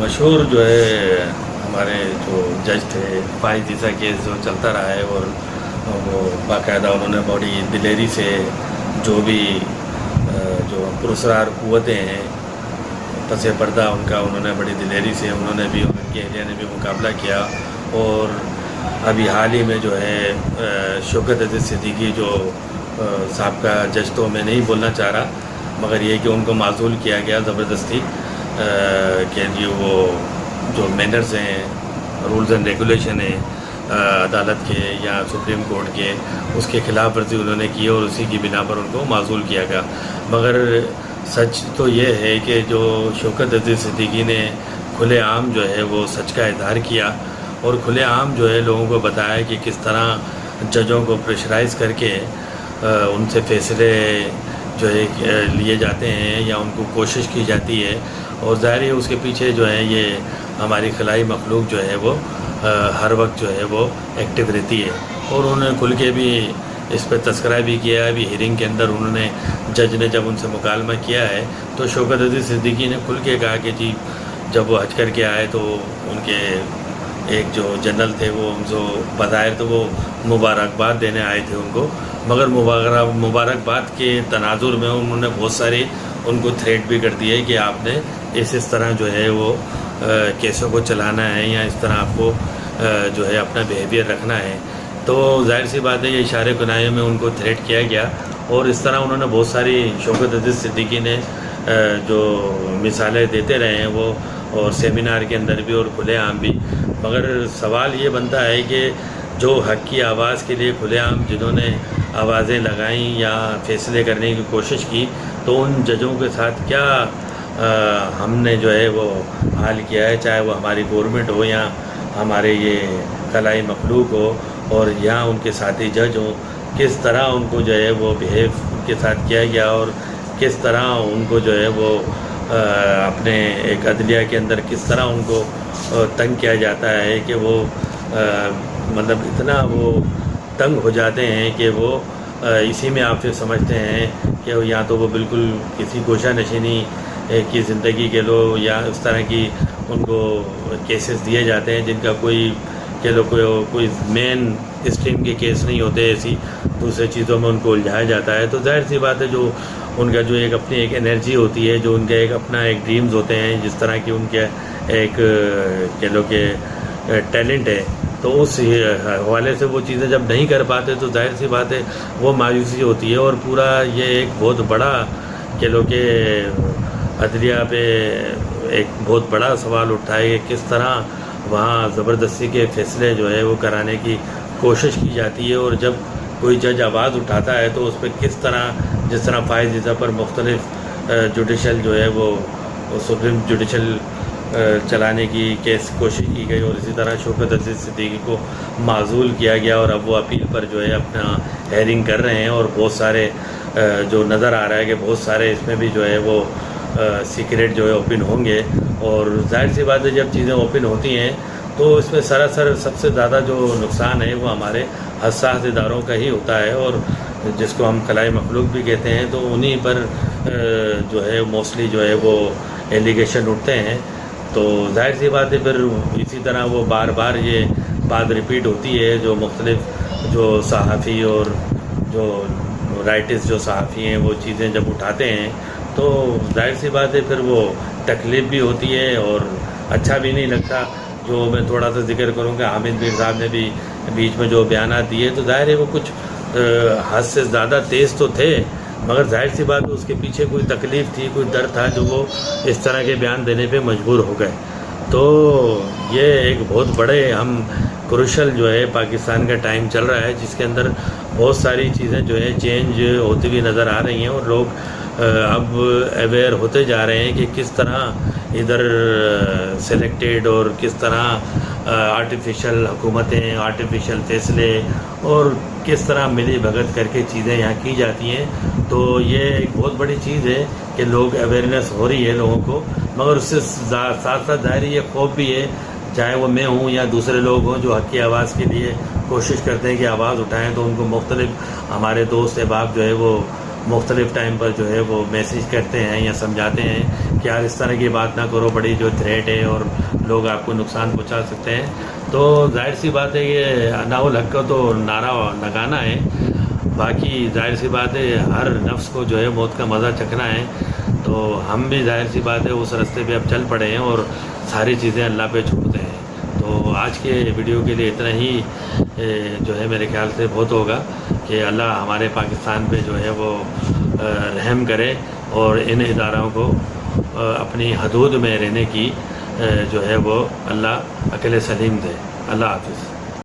مشہور جو ہے ہمارے جو جج تھے فائز عیسیٰ کیس جو چلتا رہا ہے، اور وہ باقاعدہ انہوں نے بڑی دلیری سے جو بھی جو پراسرار قوتیں ہیں پس پردہ ان کا انہوں نے بڑی دلیری سے انہوں نے بھی، ان کی اہلیہ نے بھی مقابلہ کیا. اور ابھی حال ہی میں جو ہے شوکت عزیز صدیقی جو سابقہ جج، تو میں نہیں بولنا چاہ رہا، مگر یہ کہ ان کو معزول کیا گیا زبردستی کہ جی وہ جو مینرز ہیں، رولز اینڈ ریگولیشن ہیں عدالت کے یا سپریم کورٹ کے، اس کے خلاف ورزی انہوں نے کی اور اسی کی بنا پر ان کو معزول کیا گیا. مگر سچ تو یہ ہے کہ جو شوکت عزیز صدیقی نے کھلے عام جو ہے وہ سچ کا اظہار کیا اور کھلے عام جو ہے لوگوں کو بتایا کہ کس طرح ججوں کو پریشرائز کر کے ان سے فیصلے جو ہے لیے جاتے ہیں یا ان کو کوشش کی جاتی ہے. اور ظاہر ہے اس کے پیچھے جو ہے یہ ہماری خلائی مخلوق جو ہے وہ ہر وقت جو ہے وہ ایکٹیو رہتی ہے. اور انہوں نے کھل کے بھی اس پہ تذکرہ بھی کیا ہے. ابھی ہیرنگ کے اندر انہوں نے جج نے جب ان سے مکالمہ کیا ہے تو شوکت عزیز صدیقی نے کھل کے کہا کہ جی جب وہ حج کر کے آئے تو ان کے ایک جو جنرل تھے وہ ان کو بظاہر تو وہ مبارکباد دینے آئے تھے ان کو، مگر مبارکباد کے تناظر میں انہوں نے بہت سارے ان کو تھریٹ بھی کر دیا ہے کہ آپ نے اس طرح جو ہے وہ کیسوں کو چلانا ہے یا اس طرح آپ کو جو ہے اپنا بیہیویئر رکھنا ہے. تو ظاہر سی بات ہے یہ اشارے کنایے میں ان کو تھریٹ کیا گیا اور اس طرح انہوں نے بہت ساری شوکت عزیز صدیقی نے جو مثالیں دیتے رہے ہیں وہ، اور سیمینار کے اندر بھی اور کھلے عام بھی. مگر سوال یہ بنتا ہے کہ جو حق کی آواز کے لیے کھلے عام جنہوں نے آوازیں لگائیں یا فیصلے کرنے کی کوشش کی، تو ان ججوں کے ساتھ کیا ہم نے جو ہے وہ حال کیا ہے، چاہے وہ ہماری گورنمنٹ ہو یا ہمارے یہ خلائی مخلوق ہو اور یہاں ان کے ساتھی جج ہوں، کس طرح ان کو جو ہے وہ بیہیو ان کے ساتھ کیا گیا اور کس طرح ان کو جو ہے وہ اپنے ایک عدلیہ کے اندر کس طرح ان کو تنگ کیا جاتا ہے کہ وہ مطلب اتنا وہ تنگ ہو جاتے ہیں کہ وہ اسی میں آپ سے سمجھتے ہیں کہ یا تو وہ بالکل کسی گوشہ نشینی کی زندگی کے لو یا اس طرح کی ان کو کیسز دیے جاتے ہیں جن کا کوئی کہ لو کوئی مین اسٹریم کے کیس نہیں ہوتے، ایسی دوسرے چیزوں میں ان کو الجھایا جاتا ہے. تو ظاہر سی بات ہے جو ان کا جو ایک اپنی ایک انرجی ہوتی ہے، جو ان کا ایک اپنا ایک ڈریمز ہوتے ہیں، جس طرح کی ان کے ایک کہہ لو کہ ٹیلنٹ ہے، تو اس حوالے سے وہ چیزیں جب نہیں کر پاتے تو ظاہر سی بات ہے وہ مایوسی ہوتی ہے. اور پورا یہ ایک بہت بڑا کہہ لو کہ عدلیہ پہ ایک بہت بڑا سوال اٹھا ہے کہ کس طرح وہاں زبردستی کے فیصلے جو ہے وہ کرانے کی کوشش کی جاتی ہے. اور جب کوئی جج آواز اٹھاتا ہے تو اس پہ کس طرح، جس طرح فائز عیسیٰ پر مختلف جوڈیشل جو ہے وہ سپریم جوڈیشل چلانے کی کوشش کی گئی، اور اسی طرح شوکت عزیز صدیقی کو معزول کیا گیا اور اب وہ اپیل پر جو ہے اپنا ہیئرنگ کر رہے ہیں. اور بہت سارے جو نظر آ رہا ہے کہ بہت سارے اس میں بھی جو ہے وہ سیکریٹ جو ہے اوپن ہوں گے. اور ظاہر سی بات ہے جب چیزیں اوپن ہوتی ہیں تو اس میں سراسر سب سے زیادہ جو نقصان ہے وہ ہمارے حساس اداروں کا ہی ہوتا ہے، اور جس کو ہم خلائی مخلوق بھی کہتے ہیں، تو انہی پر جو ہے موسٹلی جو ہے وہ ایلیگیشن اٹھتے ہیں. تو ظاہر سی بات ہے پھر اسی طرح وہ بار بار یہ بات ریپیٹ ہوتی ہے. جو مختلف جو صحافی اور جو رائٹرز جو صحافی ہیں وہ چیزیں جب اٹھاتے ہیں تو ظاہر سی بات ہے پھر وہ تکلیف بھی ہوتی ہے اور اچھا بھی نہیں لگتا. جو میں تھوڑا سا ذکر کروں کہ حامد میر صاحب نے بھی بیچ میں جو بیانات دیے تو ظاہر ہے وہ کچھ حد سے زیادہ تیز تو تھے، مگر ظاہر سی بات اس کے پیچھے کوئی تکلیف تھی، کوئی ڈر تھا جو وہ اس طرح کے بیان دینے پہ مجبور ہو گئے. تو یہ ایک بہت بڑے ہم کروشل جو ہے پاکستان کا ٹائم چل رہا ہے جس کے اندر بہت ساری چیزیں جو ہے چینج ہوتی ہوئی نظر آ رہی ہیں، اور لوگ اب اویئر ہوتے جا رہے ہیں کہ کس طرح ادھر سلیکٹڈ اور کس طرح آرٹیفیشل حکومتیں، آرٹیفیشل فیصلے اور کس طرح ملی بھگت کر کے چیزیں یہاں کی جاتی ہیں. تو یہ ایک بہت بڑی چیز ہے کہ لوگ اویئرنیس ہو رہی ہے لوگوں کو، مگر اس سے ساتھ ساتھ ظاہر یہ خوف بھی ہے، چاہے وہ میں ہوں یا دوسرے لوگ ہوں جو حق کی آواز کے لیے کوشش کرتے ہیں کہ آواز اٹھائیں، تو ان کو مختلف ہمارے دوست احباب جو ہے وہ مختلف ٹائم پر جو ہے وہ میسیج کرتے ہیں یا سمجھاتے ہیں کہ یار اس طرح کی بات نہ کرو، بڑی جو تھریٹ ہے اور لوگ آپ کو نقصان پہنچا سکتے ہیں. تو ظاہر سی بات ہے کہ اناء الحق کا تو نعرہ لگانا ہے، باقی ظاہر سی بات ہے ہر نفس کو جو ہے موت کا مزہ چکھنا ہے. تو ہم بھی ظاہر سی بات ہے اس راستے پہ اب چل پڑے ہیں اور ساری چیزیں اللہ پہ چھوڑتے ہیں. تو آج کے ویڈیو کے لیے اتنا ہی جو ہے میرے خیال سے بہت ہوگا کہ اللہ ہمارے پاکستان پہ جو ہے وہ رحم کرے اور ان اداروں کو اپنی حدود میں رہنے کی جو ہے وہ اللہ عقل سلیم دے. اللہ حافظ.